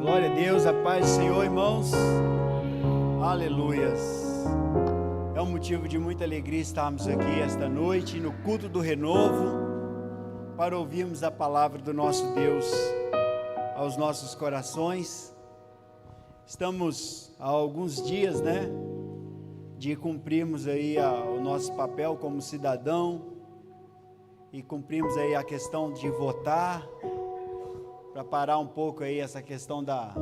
Glória a Deus, a paz do Senhor, irmãos. Aleluias. É um motivo de muita alegria estarmos aqui esta noite no culto do renovo para ouvirmos a palavra do nosso Deus aos nossos corações. Estamos há alguns dias, de cumprirmos aí o nosso papel como cidadão e cumprimos aí a questão de votar, para parar um pouco aí essa questão da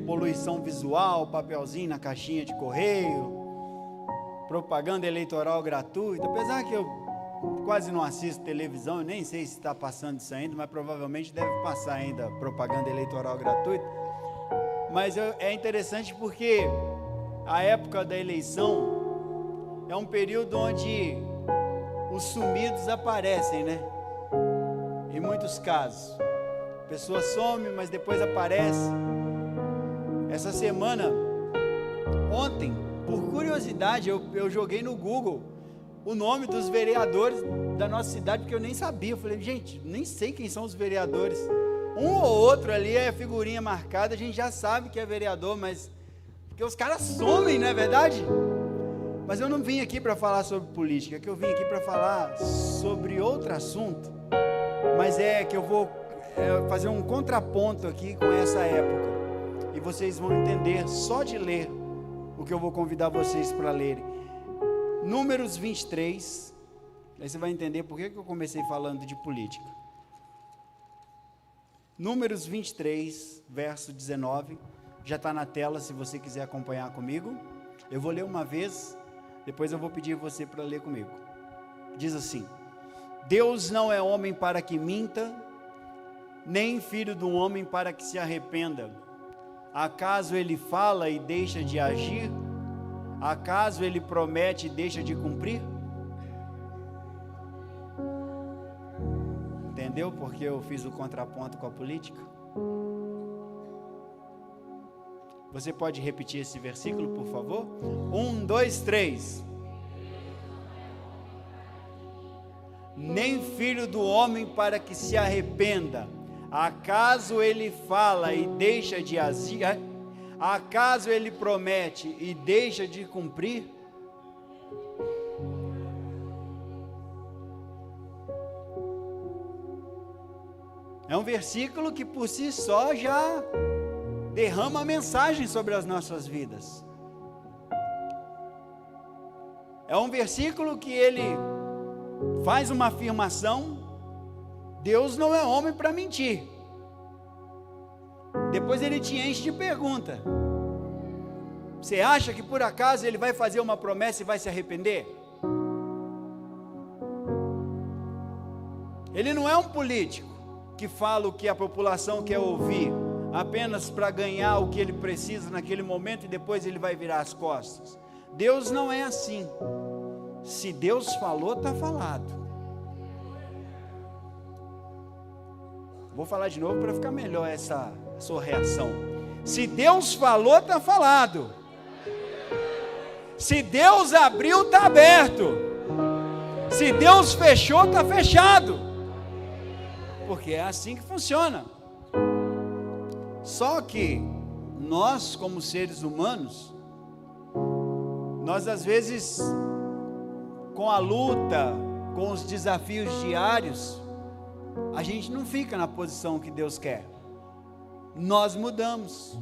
poluição visual, papelzinho na caixinha de correio, propaganda eleitoral gratuita. Apesar que eu quase não assisto televisão, eu nem sei se está passando isso ainda, mas provavelmente deve passar ainda propaganda eleitoral gratuita. Mas é interessante porque a época da eleição é um período onde os sumidos aparecem, em muitos casos. A pessoa some, mas depois aparece. Essa semana, ontem, por curiosidade, eu joguei no Google o nome dos vereadores da nossa cidade, porque eu nem sabia. Eu falei, gente, nem sei quem são os vereadores. Um ou outro ali é figurinha marcada, a gente já sabe que é vereador, mas porque os caras somem, não é verdade? Mas eu não vim aqui para falar sobre política, que eu vim aqui para falar sobre outro assunto, mas é que eu vou fazer um contraponto aqui com essa época, e vocês vão entender só de ler o que eu vou convidar vocês para lerem. Números 23, aí você vai entender por que eu comecei falando de política. Números 23, verso 19, já está na tela se você quiser acompanhar comigo. Eu vou ler uma vez, depois eu vou pedir você para ler comigo. Diz assim: Deus não é homem para que minta, nem filho do homem para que se arrependa. Acaso ele fala e deixa de agir? Acaso ele promete e deixa de cumprir? Entendeu porque eu fiz o contraponto com a política? Você pode repetir esse versículo, por favor? 1, 2, 3. Nem filho do homem para que se arrependa. Acaso ele fala e deixa de agir? Acaso ele promete e deixa de cumprir? É um versículo que por si só já derrama a mensagem sobre as nossas vidas. É um versículo que ele faz uma afirmação: Deus não é homem para mentir. Depois ele te enche de pergunta. Você acha que por acaso ele vai fazer uma promessa e vai se arrepender? Ele não é um político que fala o que a população quer ouvir, apenas para ganhar o que ele precisa naquele momento e depois ele vai virar as costas. Deus não é assim. Se Deus falou, está falado. Vou falar de novo para ficar melhor essa sua reação. Se Deus falou, está falado. Se Deus abriu, está aberto. Se Deus fechou, está fechado. Porque é assim que funciona. Só que nós, como seres humanos, nós às vezes, com a luta, com os desafios diários, a gente não fica na posição que Deus quer. Nós mudamos,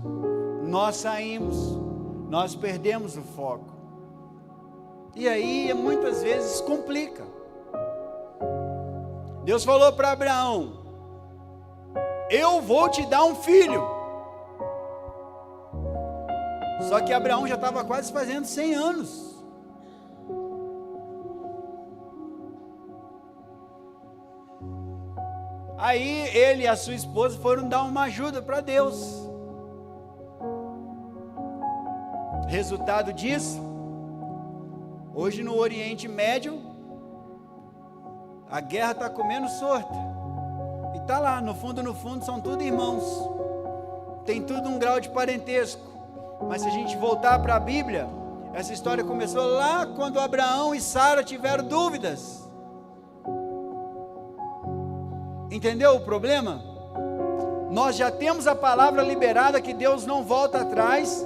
nós saímos, nós perdemos o foco. E aí muitas vezes complica. Deus falou para Abraão: eu vou te dar um filho. Só que Abraão já estava quase fazendo 100 anos. Aí ele e a sua esposa foram dar uma ajuda para Deus. Resultado disso, hoje no Oriente Médio, a guerra está comendo sorte. E está lá, no fundo, são tudo irmãos. Tem tudo um grau de parentesco. Mas se a gente voltar para a Bíblia, essa história começou lá quando Abraão e Sara tiveram dúvidas. Entendeu o problema? Nós já temos a palavra liberada que Deus não volta atrás,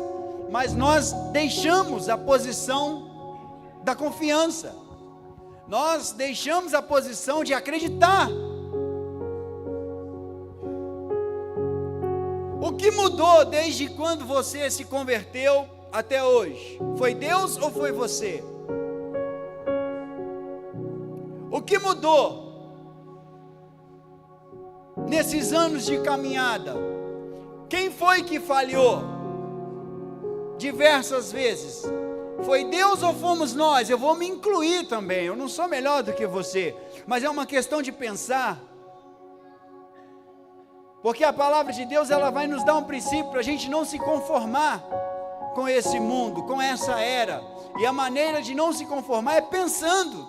mas nós deixamos a posição da confiança. Nós deixamos a posição de acreditar. O que mudou desde quando você se converteu até hoje? Foi Deus ou foi você? O que mudou nesses anos de caminhada? Quem foi que falhou diversas vezes? Foi Deus ou fomos nós? Eu vou me incluir também, eu não sou melhor do que você, mas é uma questão de pensar, porque a palavra de Deus, ela vai nos dar um princípio para a gente não se conformar com esse mundo, com essa era, e a maneira de não se conformar é pensando,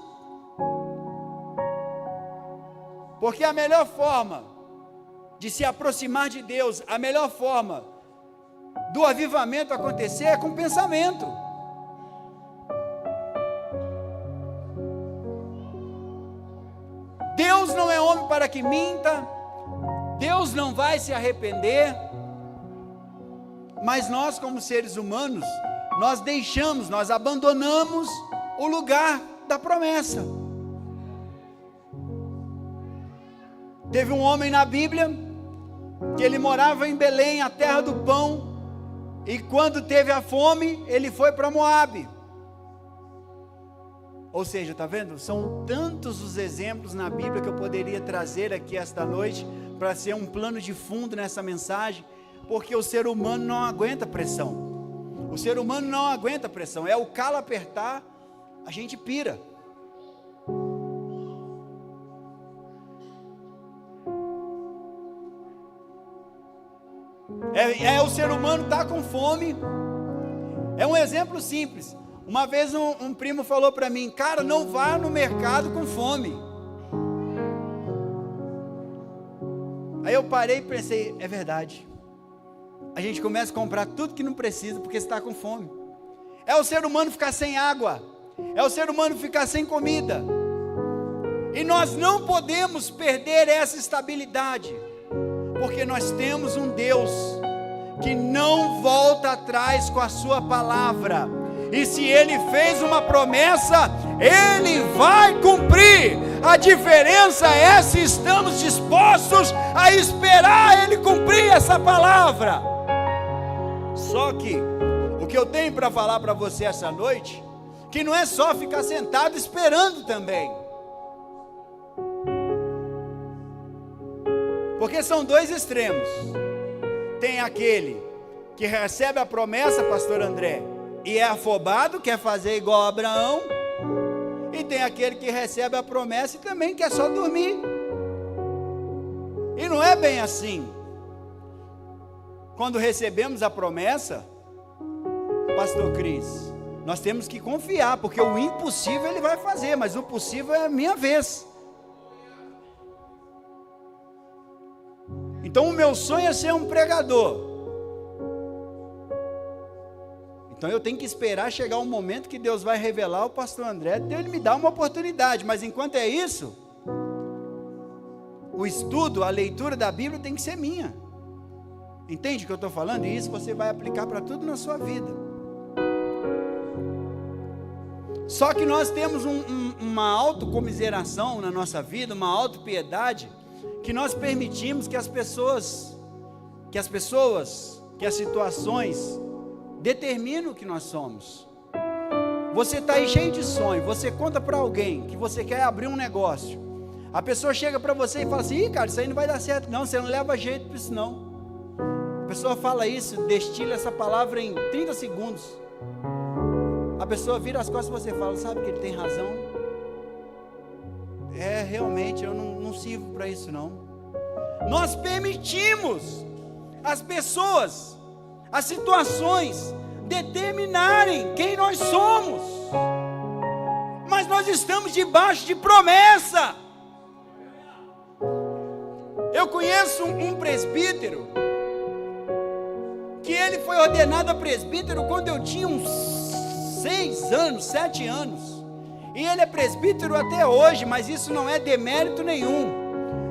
porque a melhor forma de se aproximar de Deus, a melhor forma do avivamento acontecer é com pensamento. Deus não é homem para que minta, Deus não vai se arrepender, mas nós como seres humanos, nós abandonamos o lugar da promessa. Teve um homem na Bíblia, que ele morava em Belém, a terra do pão, e quando teve a fome, ele foi para Moabe. Ou seja, está vendo? São tantos os exemplos na Bíblia que eu poderia trazer aqui esta noite, para ser um plano de fundo nessa mensagem, porque o ser humano não aguenta pressão. O ser humano não aguenta pressão, é o calo apertar, a gente pira. O ser humano está com fome. É um exemplo simples. Uma vez um primo falou para mim: cara, não vá no mercado com fome. Aí eu parei e pensei, é verdade. A gente começa a comprar tudo que não precisa porque está com fome. É o ser humano ficar sem água, é o ser humano ficar sem comida. E nós não podemos perder essa estabilidade, porque nós temos um Deus que não volta atrás com a sua palavra, e se Ele fez uma promessa, Ele vai cumprir. A diferença é se estamos dispostos a esperar Ele cumprir essa palavra. Só que o que eu tenho para falar para você essa noite, que não é só ficar sentado esperando também, porque são dois extremos. Tem aquele que recebe a promessa, pastor André, e é afobado, quer fazer igual a Abraão, e tem aquele que recebe a promessa e também quer só dormir. E não é bem assim. Quando recebemos a promessa, pastor Cris, nós temos que confiar, porque o impossível Ele vai fazer, mas o possível é a minha vez. Então o meu sonho é ser um pregador. Então eu tenho que esperar chegar um momento que Deus vai revelar ao pastor André, então Ele me dá uma oportunidade, mas enquanto é isso, o estudo, a leitura da Bíblia tem que ser minha. Entende o que eu estou falando? E isso você vai aplicar para tudo na sua vida. Só que nós temos uma autocomiseração na nossa vida, uma autopiedade, que nós permitimos que as situações determinam o que nós somos. Você está aí cheio de sonho, você conta para alguém que você quer abrir um negócio, a pessoa chega para você e fala assim: ih, cara, isso aí não vai dar certo não, você não leva jeito para isso não. A pessoa fala isso, destila essa palavra em 30 segundos, a pessoa vira as costas e você fala: sabe que ele tem razão, realmente eu não sirvo para isso não. Nós permitimos as pessoas, as situações determinarem quem nós somos, mas nós estamos debaixo de promessa. Eu conheço um presbítero, que ele foi ordenado a presbítero quando eu tinha uns 6 anos, 7 anos, e ele é presbítero até hoje, mas isso não é demérito nenhum.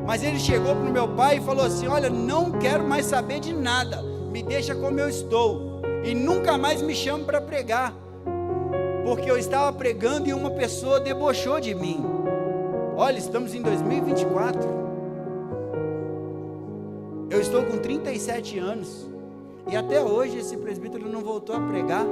Mas ele chegou para o meu pai e falou assim: olha, não quero mais saber de nada, me deixa como eu estou, e nunca mais me chame para pregar, porque eu estava pregando e uma pessoa debochou de mim. Olha, estamos em 2024, eu estou com 37 anos, e até hoje esse presbítero não voltou a pregar.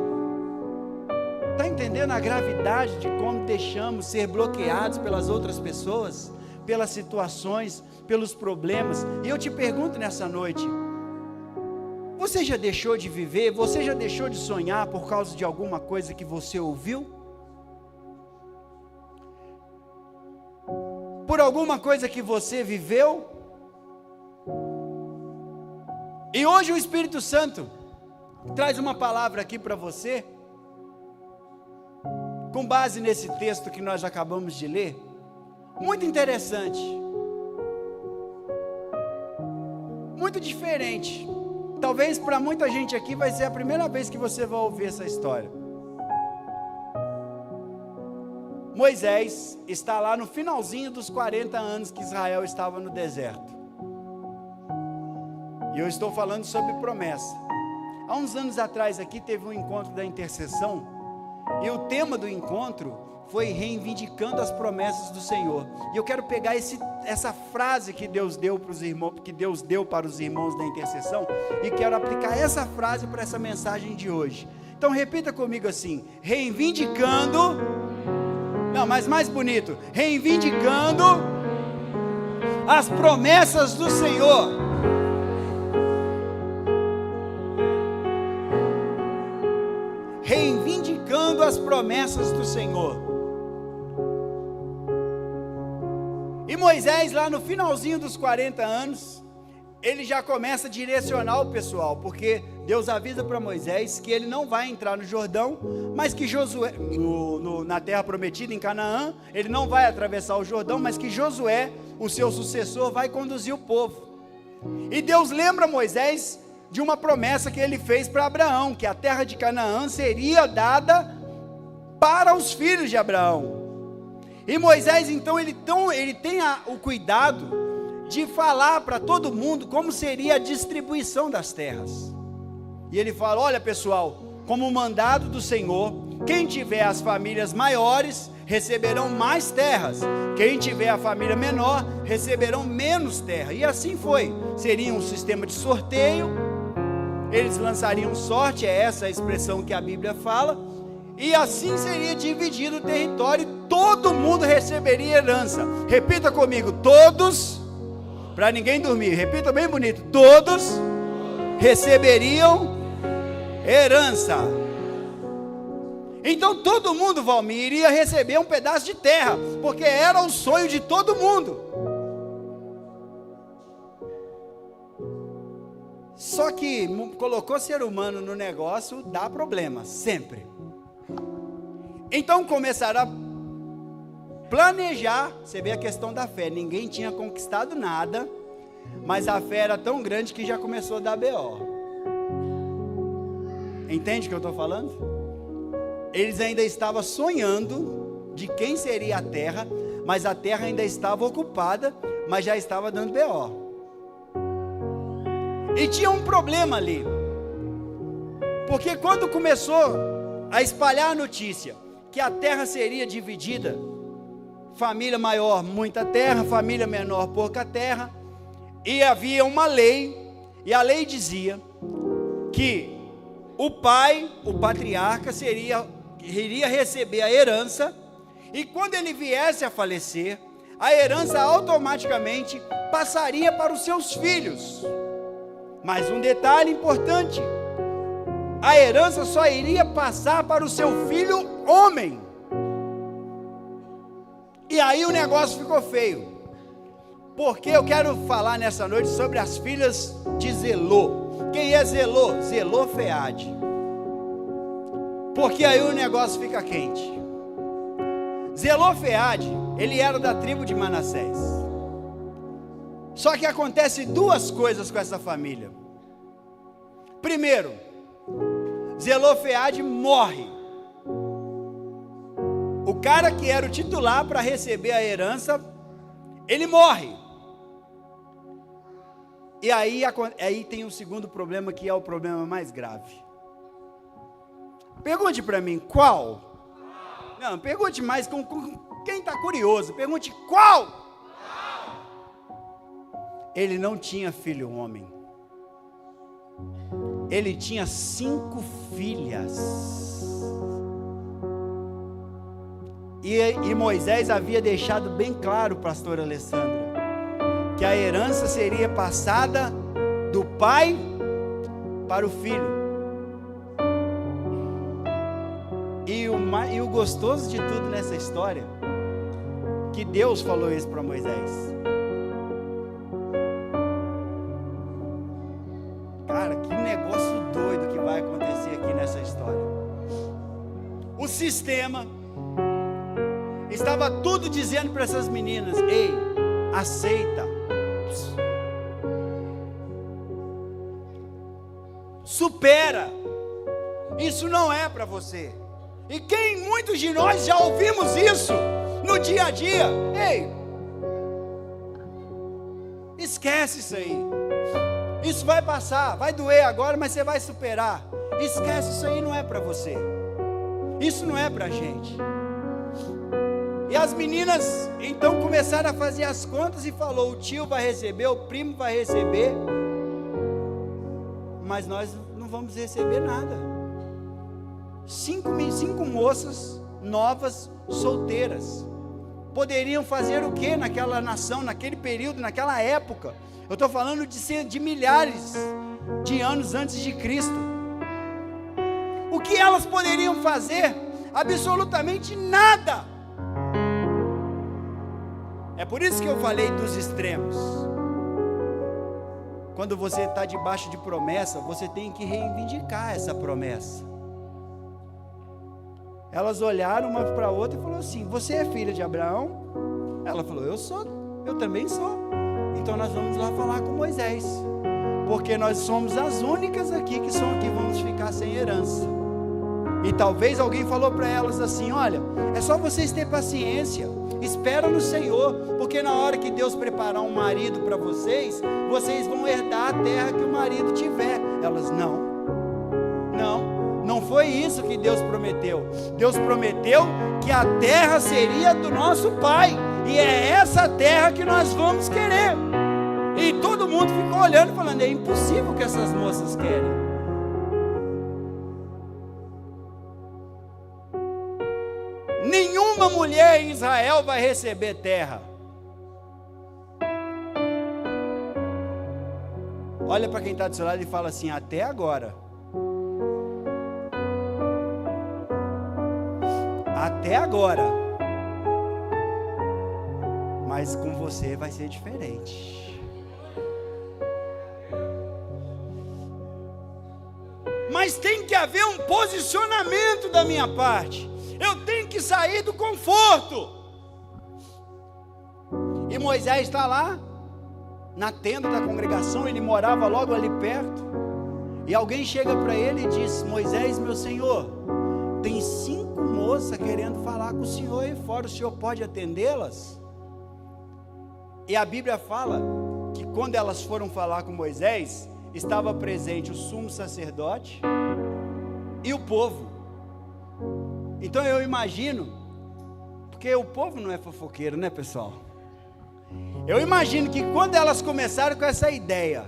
Está entendendo a gravidade de como deixamos ser bloqueados pelas outras pessoas, pelas situações, pelos problemas? E eu te pergunto nessa noite: você já deixou de viver? Você já deixou de sonhar por causa de alguma coisa que você ouviu? Por alguma coisa que você viveu? E hoje o Espírito Santo traz uma palavra aqui para você, com base nesse texto que nós acabamos de ler, muito interessante, muito diferente. Talvez para muita gente aqui vai ser a primeira vez que você vai ouvir essa história. Moisés está lá no finalzinho dos 40 anos que Israel estava no deserto, e eu estou falando sobre promessa. Há uns anos atrás aqui teve um encontro da intercessão, e o tema do encontro foi reivindicando as promessas do Senhor. E eu quero pegar essa frase que Deus deu para os irmãos, que Deus deu para os irmãos da intercessão, e quero aplicar essa frase para essa mensagem de hoje. Então repita comigo assim: reivindicando, não, mas mais bonito, reivindicando as promessas do Senhor. Reivindicando as promessas do Senhor. E Moisés, lá no finalzinho dos 40 anos, ele já começa a direcionar o pessoal, porque Deus avisa para Moisés que ele não vai entrar no Jordão, mas que Josué, na terra prometida em Canaã, ele não vai atravessar o Jordão, mas que Josué, o seu sucessor, vai conduzir o povo. E Deus lembra Moisés de uma promessa que ele fez para Abraão, que a terra de Canaã seria dada para os filhos de Abraão. E Moisés então ele tem o cuidado de falar para todo mundo como seria a distribuição das terras. E ele fala: olha pessoal, como mandado do Senhor, quem tiver as famílias maiores receberão mais terras, quem tiver a família menor receberão menos terra. E assim foi, seria um sistema de sorteio. Eles lançariam sorte, é essa a expressão que a Bíblia fala, e assim seria dividido o território, todo mundo receberia herança. Repita comigo: todos, para ninguém dormir, repita bem bonito: todos receberiam herança. Então todo mundo, Valmir, iria receber um pedaço de terra, porque era o sonho de todo mundo. Só que colocou ser humano no negócio, dá problema, sempre. Então começaram a planejar. Você vê a questão da fé, ninguém tinha conquistado nada, mas a fé era tão grande que já começou a dar BO. Entende o que eu estou falando? Eles ainda estavam sonhando de quem seria a terra, mas a terra ainda estava ocupada, mas já estava dando BO. E tinha um problema ali, porque quando começou a espalhar a notícia que a terra seria dividida, família maior, muita terra, família menor, pouca terra, e havia uma lei, e a lei dizia que o pai, o patriarca, iria receber a herança, e quando ele viesse a falecer, a herança automaticamente passaria para os seus filhos. Mas um detalhe importante: a herança só iria passar para o seu filho homem. E aí o negócio ficou feio, porque eu quero falar nessa noite sobre as filhas de Zelô. Quem é Zelô? Zelofeade. Porque aí o negócio fica quente. Zelofeade, ele era da tribo de Manassés. Só que acontece duas coisas com essa família. Primeiro, Zelofeade morre. O cara que era o titular para receber a herança, ele morre. E aí tem o segundo problema, que é o problema mais grave. Pergunte para mim, qual? Não, pergunte mais com quem está curioso. Pergunte qual? Ele não tinha filho homem. Ele tinha 5 filhas. E Moisés havia deixado bem claro, pastor Alessandra, que a herança seria passada do pai para o filho. E o gostoso de tudo nessa história, que Deus falou isso para Moisés. Cara, que negócio doido que vai acontecer aqui nessa história. O sistema estava tudo dizendo para essas meninas: ei, aceita, supera, isso não é para você. E muitos de nós já ouvimos isso no dia a dia: ei, esquece isso aí, isso vai passar, vai doer agora, mas você vai superar. Esquece, isso aí não é para você, isso não é para a gente. E as meninas então começaram a fazer as contas e falou: o tio vai receber, o primo vai receber, mas nós não vamos receber nada. 5 moças novas, solteiras, poderiam fazer o que naquela nação, naquele período, naquela época? Eu estou falando de milhares de anos antes de Cristo. O que elas poderiam fazer? Absolutamente nada. É por isso que eu falei dos extremos. Quando você está debaixo de promessa, você tem que reivindicar essa promessa. Elas olharam uma para a outra e falaram assim: você é filha de Abraão? Ela falou: eu sou, eu também sou. Então nós vamos lá falar com Moisés, porque nós somos as únicas aqui que vamos ficar sem herança. E talvez alguém falou para elas assim: olha, é só vocês terem paciência, espera no Senhor, porque na hora que Deus preparar um marido para vocês, vocês vão herdar a terra que o marido tiver. Elas: não foi isso que Deus prometeu. Deus prometeu que a terra seria do nosso pai, e é essa terra que nós vamos querer. E todo mundo ficou olhando e falando: é impossível o que essas moças querem. Nenhuma mulher em Israel vai receber terra. Olha para quem está do seu lado e fala assim: até agora. Até agora. Mas com você vai ser diferente. Mas tem que haver um posicionamento da minha parte. Eu tenho que sair do conforto. E Moisés está lá na tenda da congregação, ele morava logo ali perto. E alguém chega para ele e diz: Moisés, meu senhor, tem 5 moças querendo falar com o senhor aí fora, o senhor pode atendê-las? E a Bíblia fala que quando elas foram falar com Moisés, estava presente o sumo sacerdote e o povo. Então eu imagino, porque o povo não é fofoqueiro, né, pessoal? Eu imagino que quando elas começaram com essa ideia,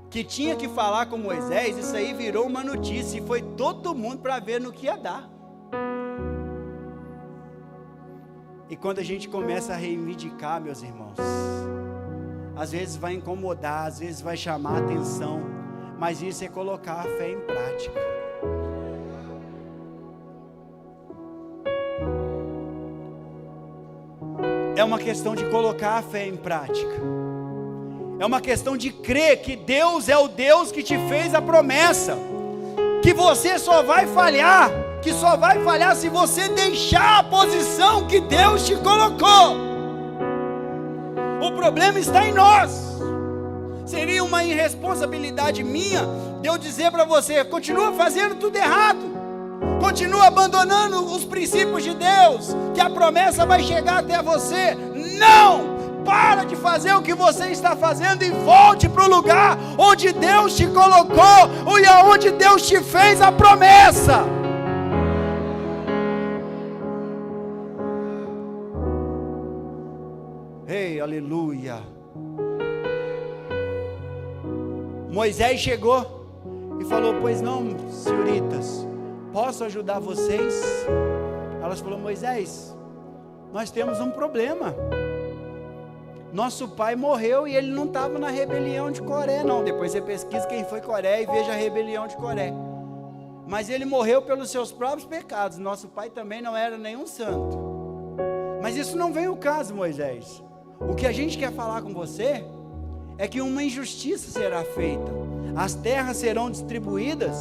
que tinha que falar com Moisés, isso aí virou uma notícia, e foi todo mundo para ver no que ia dar. E quando a gente começa a reivindicar, meus irmãos, às vezes vai incomodar, às vezes vai chamar a atenção, mas isso é colocar a fé em prática. É uma questão de colocar a fé em prática. É uma questão de crer que Deus é o Deus que te fez a promessa, que você só vai falhar, se você deixar a posição que Deus te colocou. O problema está em nós. Seria uma irresponsabilidade minha de eu dizer para você: continua fazendo tudo errado, continua abandonando os princípios de Deus, que a promessa vai chegar até você. Não! para de fazer o que você está fazendo e volte para o lugar onde Deus te colocou e aonde Deus te fez a promessa. Ei, aleluia. Moisés chegou e falou: pois não, senhoritas, posso ajudar vocês? Elas falaram: Moisés, nós temos um problema. Nosso pai morreu e ele não estava na rebelião de Coré, não. Depois você pesquisa quem foi Coré e veja a rebelião de Coré. Mas ele morreu pelos seus próprios pecados. Nosso pai também não era nenhum santo. Mas isso não vem ao caso, Moisés. O que a gente quer falar com você é que uma injustiça será feita. As terras serão distribuídas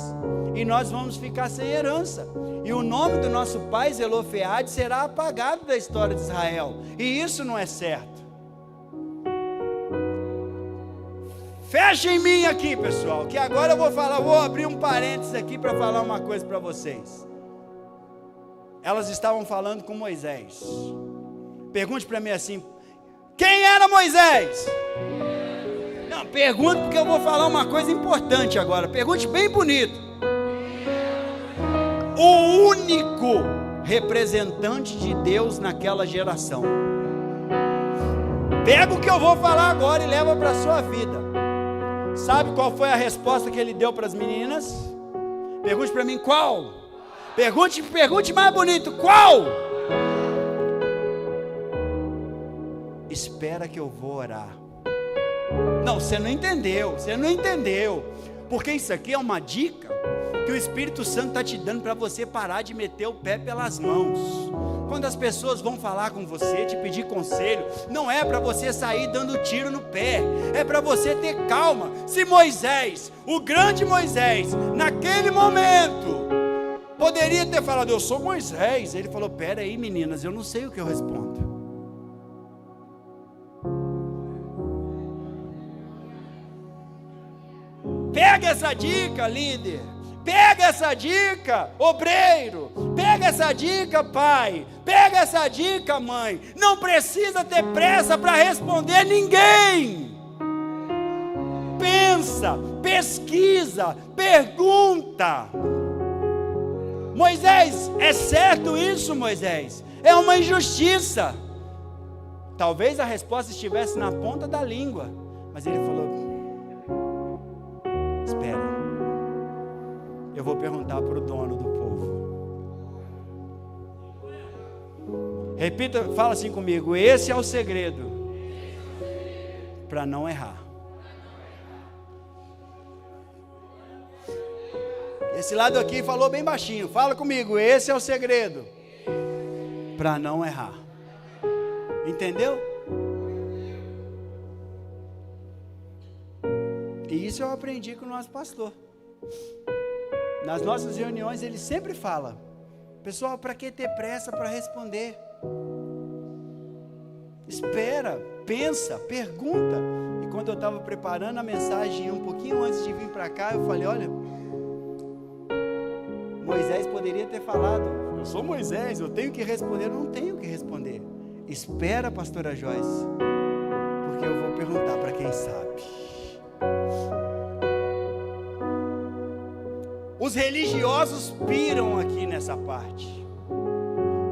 e nós vamos ficar sem herança. E o nome do nosso pai Zelofeade será apagado da história de Israel. E isso não é certo. Fecha em mim aqui, pessoal, que agora eu vou abrir um parênteses aqui para falar uma coisa para vocês. Elas estavam falando com Moisés. Pergunte para mim assim: quem era Moisés? Não, pergunte porque eu vou falar uma coisa importante agora. Pergunte bem bonito. O único representante de Deus naquela geração. Pega o que eu vou falar agora e leva para a sua vida. Sabe qual foi a resposta que ele deu para as meninas? Pergunte para mim qual. Pergunte mais bonito, qual? Espera que eu vou orar. Não, você não entendeu. Porque isso aqui é uma dica que o Espírito Santo está te dando para você parar de meter o pé pelas mãos. Quando as pessoas vão falar com você, te pedir conselho, não é para você sair dando tiro no pé, é para você ter calma. Se Moisés, o grande Moisés, naquele momento, poderia ter falado: eu sou Moisés, ele falou: pera aí, meninas, eu não sei o que eu respondo. Pega essa dica, líder. Pega essa dica, obreiro. Pega essa dica, pai. Pega essa dica, mãe. Não precisa ter pressa para responder ninguém. Pensa, pesquisa, pergunta. Moisés, é certo isso, Moisés? É uma injustiça. Talvez a resposta estivesse na ponta da língua, mas ele falou: espera, eu vou perguntar para o dono do povo. Repita, fala assim comigo: esse é o segredo para não errar. Esse lado aqui falou bem baixinho. Fala comigo: esse é o segredo para não errar. Entendeu? E isso eu aprendi com o nosso pastor. Nas nossas reuniões ele sempre fala: pessoal, para que ter pressa para responder? Espera, pensa, pergunta. E quando eu estava preparando a mensagem um pouquinho antes de vir para cá, eu falei: olha, Moisés poderia ter falado: eu sou Moisés, eu tenho que responder. Eu não tenho que responder. Espera, pastora Joyce, porque eu vou perguntar para quem sabe. Os religiosos piram aqui nessa parte,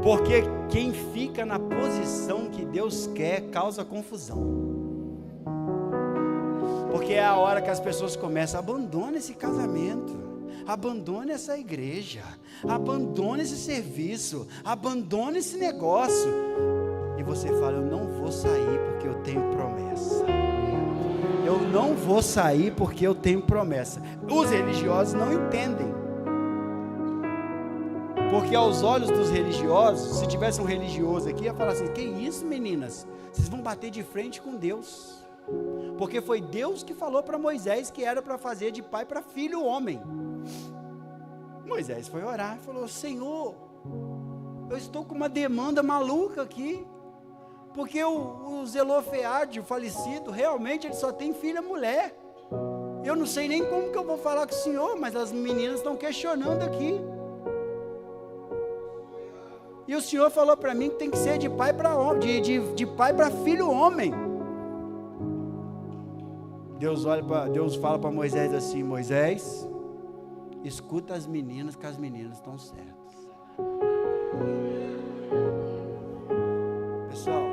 porque quem fica na posição que Deus quer causa confusão. Porque é a hora que as pessoas começam: abandona esse casamento, abandone essa igreja, abandone esse serviço, abandone esse negócio. E você fala: eu não vou sair porque eu tenho promessa. Eu não vou sair porque eu tenho promessa. Os religiosos não entendem. Porque aos olhos dos religiosos, se tivesse um religioso aqui, ia falar assim: que isso, meninas? Vocês vão bater de frente com Deus. Porque foi Deus que falou para Moisés que era para fazer de pai para filho homem. Moisés foi orar e falou: Senhor, eu estou com uma demanda maluca aqui. Porque o Zelofeade, o falecido, realmente ele só tem filha mulher. Eu não sei nem como que eu vou falar com o senhor, mas as meninas estão questionando aqui. E o senhor falou para mim que tem que ser de pai para homem, de pai para filho homem. Deus fala para Moisés assim: Moisés, escuta as meninas, que as meninas estão certas. Pessoal,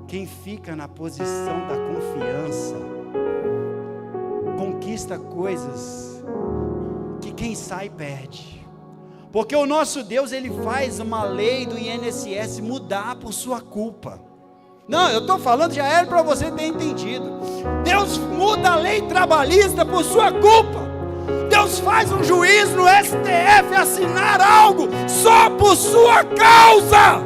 quem fica na posição da confiança conquista coisas que quem sai perde. Porque o nosso Deus, Ele faz uma lei do INSS mudar por sua culpa. Não, eu estou falando, já era para você ter entendido. Deus muda a lei trabalhista por sua culpa. Deus faz um juiz no STF assinar algo só por sua causa.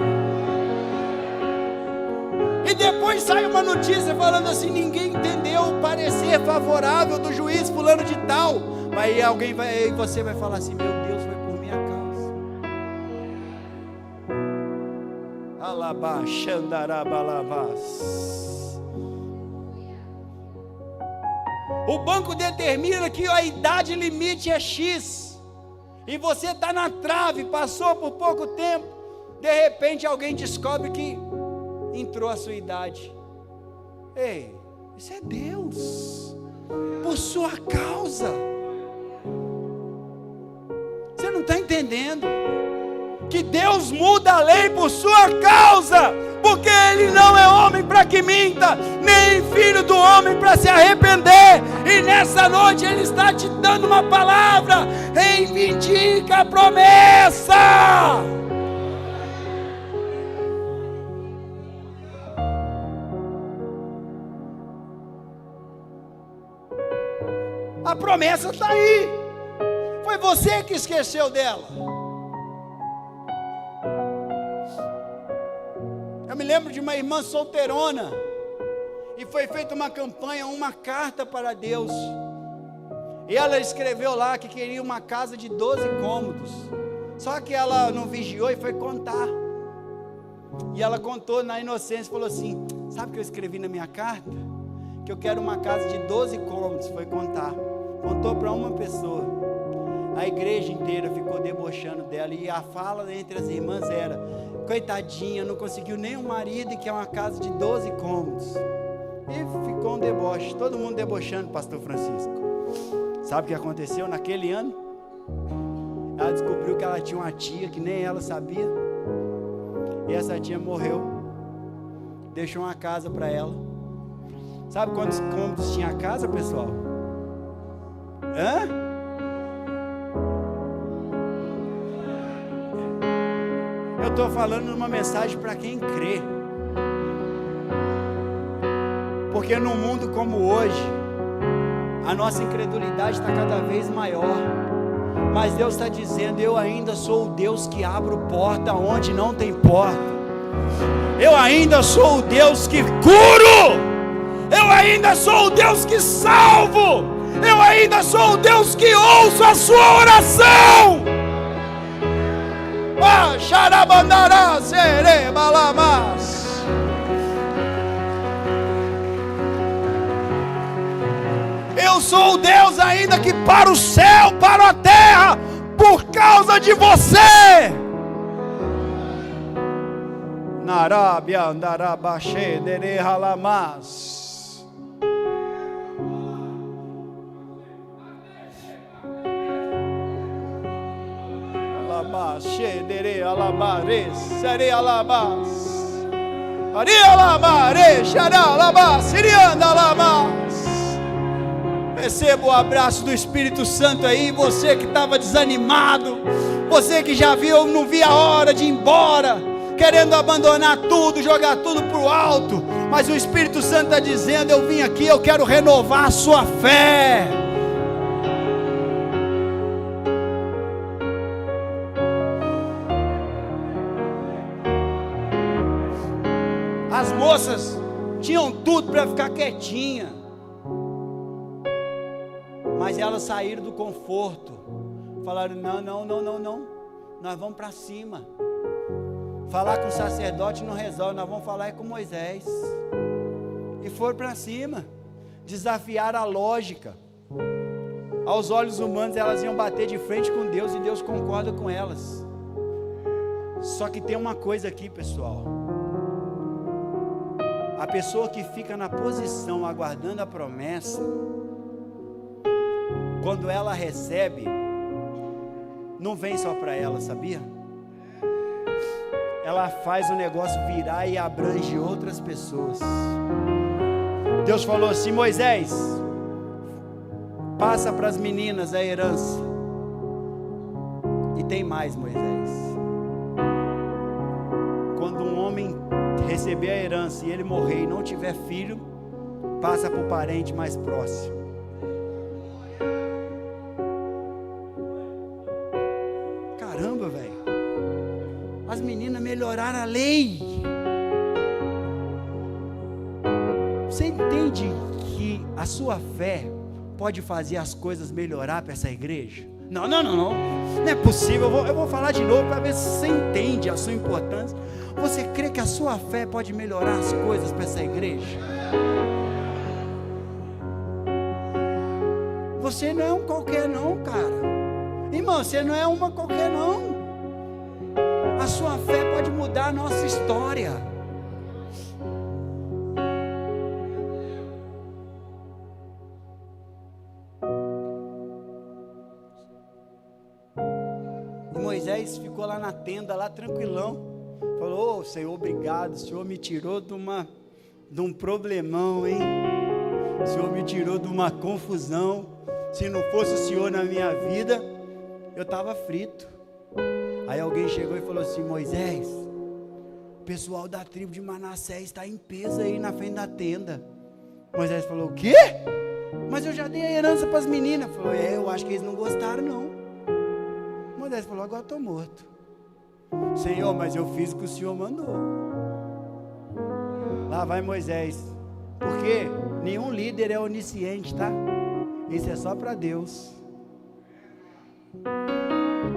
E depois sai uma notícia falando assim: ninguém entendeu o parecer favorável do juiz fulano de tal. Aí alguém vai, e você vai falar assim: meu Deus, foi por minha causa. Alabá, xandarabalabás. O banco determina que a idade limite é X. E você está na trave, passou por pouco tempo. De repente alguém descobre que entrou a sua idade. Ei, isso é Deus, por sua causa. Você não está entendendo que Deus muda a lei por sua causa, porque Ele não é homem para que minta, nem filho do homem para se arrepender. E nessa noite Ele está te dando uma palavra: reivindica a promessa. A promessa está aí. Foi você que esqueceu dela. Eu me lembro de uma irmã solteirona, e foi feita uma campanha, uma carta para Deus, e ela escreveu lá que queria uma casa de 12 cômodos, só que ela não vigiou e foi contar, e ela contou na inocência, falou assim: sabe o que eu escrevi na minha carta? Que eu quero uma casa de 12 cômodos. Foi contar, contou para uma pessoa, a igreja inteira ficou debochando dela, e a fala entre as irmãs era: coitadinha, não conseguiu nem um marido e quer uma casa de 12 cômodos. E ficou um deboche, todo mundo debochando pastor Francisco. Sabe o que aconteceu naquele ano? Ela descobriu que ela tinha uma tia que nem ela sabia, e essa tia morreu, deixou uma casa para ela. Sabe quantos cômodos tinha a casa, pessoal? Eu estou falando numa mensagem para quem crê. Porque num mundo como hoje, a nossa incredulidade está cada vez maior. Mas Deus está dizendo: eu ainda sou o Deus que abro porta onde não tem porta. Eu ainda sou o Deus que curo. Eu ainda sou o Deus que salvo. Eu ainda sou o Deus que ouço a sua oração. Xarabandará, serebalamas. Eu sou o Deus ainda que para o céu, para a terra, por causa de você. Narábia andarabaxê dere halamas. Xedere alabares, sere alabas, ari alabare, xara alabas, sirianda alabas. Receba o abraço do Espírito Santo aí, você que estava desanimado, você que já viu, não via a hora de ir embora, querendo abandonar tudo, jogar tudo para o alto, mas o Espírito Santo está dizendo: eu vim aqui, eu quero renovar a sua fé. As moças tinham tudo para ficar quietinha, mas elas saíram do conforto, falaram: não, nós vamos para cima. Falar com o sacerdote não resolve, nós vamos falar com Moisés. E foram para cima, desafiar a lógica. Aos olhos humanos elas iam bater de frente com Deus, e Deus concorda com elas. Só que tem uma coisa aqui, pessoal: A pessoa que fica na posição aguardando a promessa, quando ela recebe, não vem só para ela, sabia? Ela faz o negócio virar e abrange outras pessoas. Deus falou assim: Moisés, passa para as meninas a herança. E tem mais, Moisés. Quando um homem receber a herança e ele morrer e não tiver filho, passa para o parente mais próximo. Caramba, velho. As meninas melhoraram a lei. Você entende que a sua fé pode fazer as coisas melhorar para essa igreja? Não é possível. Eu vou falar de novo para ver se você entende a sua importância. Você crê que a sua fé pode melhorar as coisas para essa igreja? Você não é um qualquer não, cara. Irmão, você não é uma qualquer não. A sua fé pode mudar a nossa história. E Moisés ficou lá na tenda, lá tranquilão. Falou: ô Senhor, obrigado, o Senhor me tirou de um problemão, hein? O Senhor me tirou de uma confusão. Se não fosse o Senhor na minha vida, eu estava frito. Aí alguém chegou e falou assim: Moisés, o pessoal da tribo de Manassés está em peso aí na frente da tenda. Moisés falou: o quê? Mas eu já dei a herança para as meninas. Falou: eu acho que eles não gostaram não. Moisés falou: agora estou morto. Senhor, mas eu fiz o que o Senhor mandou. Lá vai Moisés. Porque nenhum líder é onisciente, tá? Isso é só para Deus.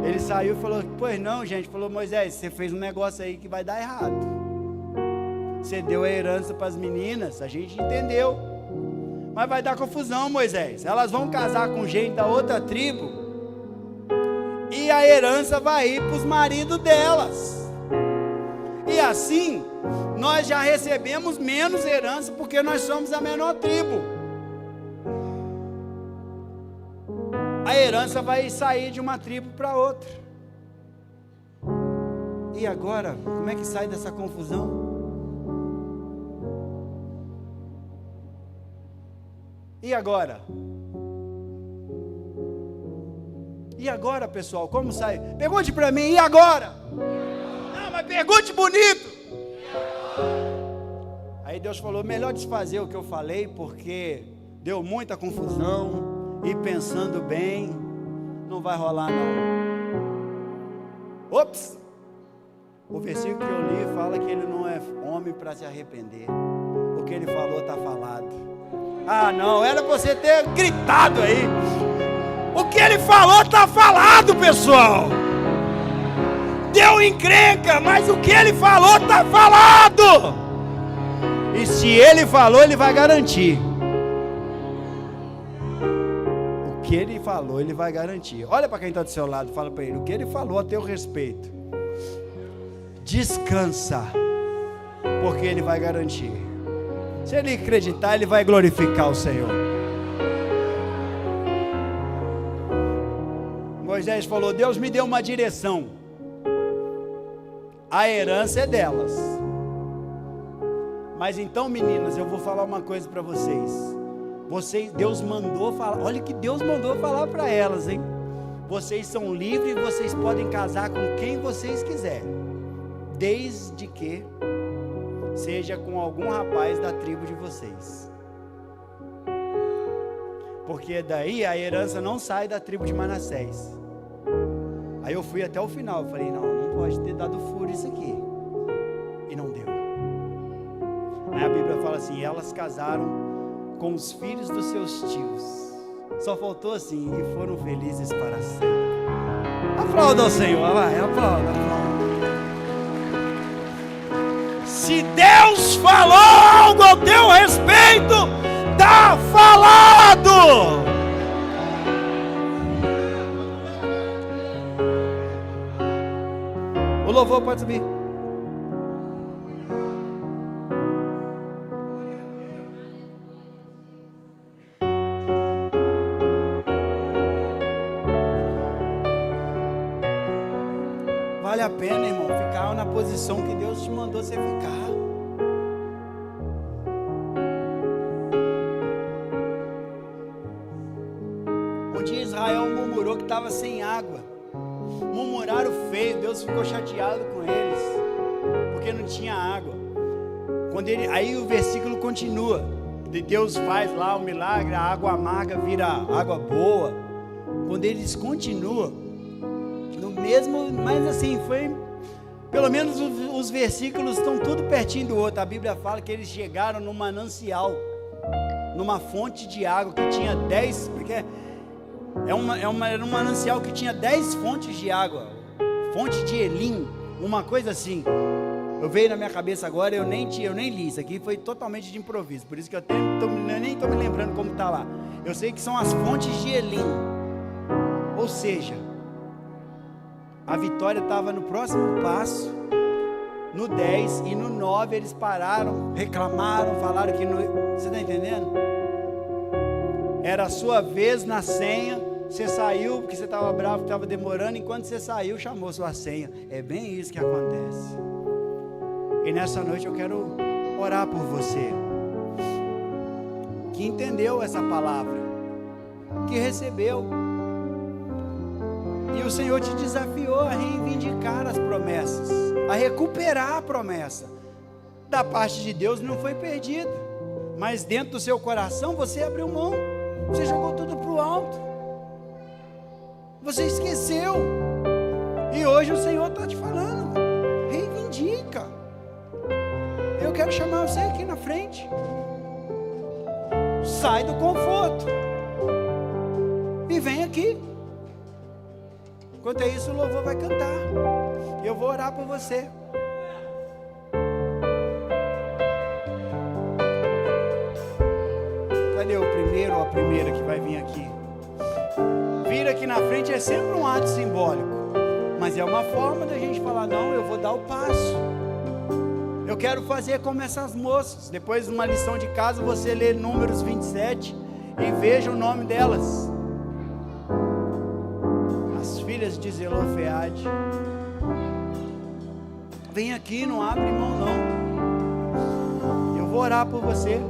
Ele saiu e falou: pois não, gente. Falou: Moisés, você fez um negócio aí que vai dar errado. Você deu a herança para as meninas, a gente entendeu. Mas vai dar confusão, Moisés. Elas vão casar com gente da outra tribo. E a herança vai ir para os maridos delas. E assim, nós já recebemos menos herança, porque nós somos a menor tribo. A herança vai sair de uma tribo para outra. E agora, como é que sai dessa confusão? E agora? E agora, pessoal, como sai? Pergunte para mim: e agora? Não, mas pergunte bonito. Aí Deus falou: melhor desfazer o que eu falei, porque deu muita confusão. E pensando bem, não vai rolar não. Ops! O versículo que eu li fala que ele não é homem para se arrepender. O que ele falou está falado. Ah não, era você ter gritado aí. O que ele falou está falado, pessoal. Deu encrenca, mas o que ele falou está falado. E se ele falou, ele vai garantir. O que ele falou, ele vai garantir. Olha para quem está do seu lado, fala para ele: o que ele falou a teu respeito, descansa, porque ele vai garantir. Se ele acreditar, ele vai glorificar o Senhor. Moisés falou: Deus me deu uma direção. A herança é delas. Mas então, meninas, eu vou falar uma coisa para vocês. Deus mandou falar. Olha que Deus mandou falar para elas, hein? Vocês são livres e vocês podem casar com quem vocês quiserem, desde que seja com algum rapaz da tribo de vocês. Porque daí a herança não sai da tribo de Manassés. Aí eu fui até o final, eu falei: não pode ter dado furo isso aqui. E não deu. Aí a Bíblia fala assim: elas casaram com os filhos dos seus tios. Só faltou assim: e foram felizes para sempre. Aplauda ao Senhor, vai, aplauda. Se Deus falou algo ao teu respeito, está falado. O louvor pode subir. a pena, irmão, ficar na posição que Deus te mandou você ficar. Um dia Israel murmurou que estava sem água. Murmuraram feio, Deus ficou chateado com eles, porque não tinha água. Aí o versículo continua, Deus faz lá o milagre, a água amarga vira água boa. Quando eles continuam, no mesmo, mas assim, foi, pelo menos os versículos estão tudo pertinho do outro. A Bíblia fala que eles chegaram num manancial, numa fonte de água que tinha 10, porque era um manancial que tinha 10 fontes de água, fonte de Elim, uma coisa assim. Eu veio na minha cabeça agora, eu nem li, isso aqui foi totalmente de improviso, por isso que eu nem estou me lembrando como está lá. Eu sei que são as fontes de Elim, ou seja, a vitória estava no próximo passo, no 10 e no 9 eles pararam, reclamaram, falaram que não, você está entendendo? Era a sua vez na senha, você saiu porque você estava bravo, que estava demorando, enquanto você saiu, chamou sua senha. É bem isso que acontece. E nessa noite eu quero orar por você, que entendeu essa palavra, que recebeu, e o Senhor te desafiou a reivindicar as promessas, a recuperar a promessa. Da parte de Deus não foi perdida, mas dentro do seu coração você abriu mão, você jogou tudo para o alto, você esqueceu, e hoje o Senhor está te falando, reivindica. Eu quero chamar você aqui na frente. Sai do conforto e vem aqui. Enquanto é isso, o louvor vai cantar. Eu vou orar por você. Cadê o primeiro ou a primeira que vai vir aqui? Vir aqui na frente é sempre um ato simbólico, mas é uma forma da gente falar: não, eu vou dar o passo. Eu quero fazer como essas moças. Depois de uma lição de casa, você lê Números 27 e veja o nome delas. As filhas de Zelofeade. Vem aqui, não abre mão não. Eu vou orar por você.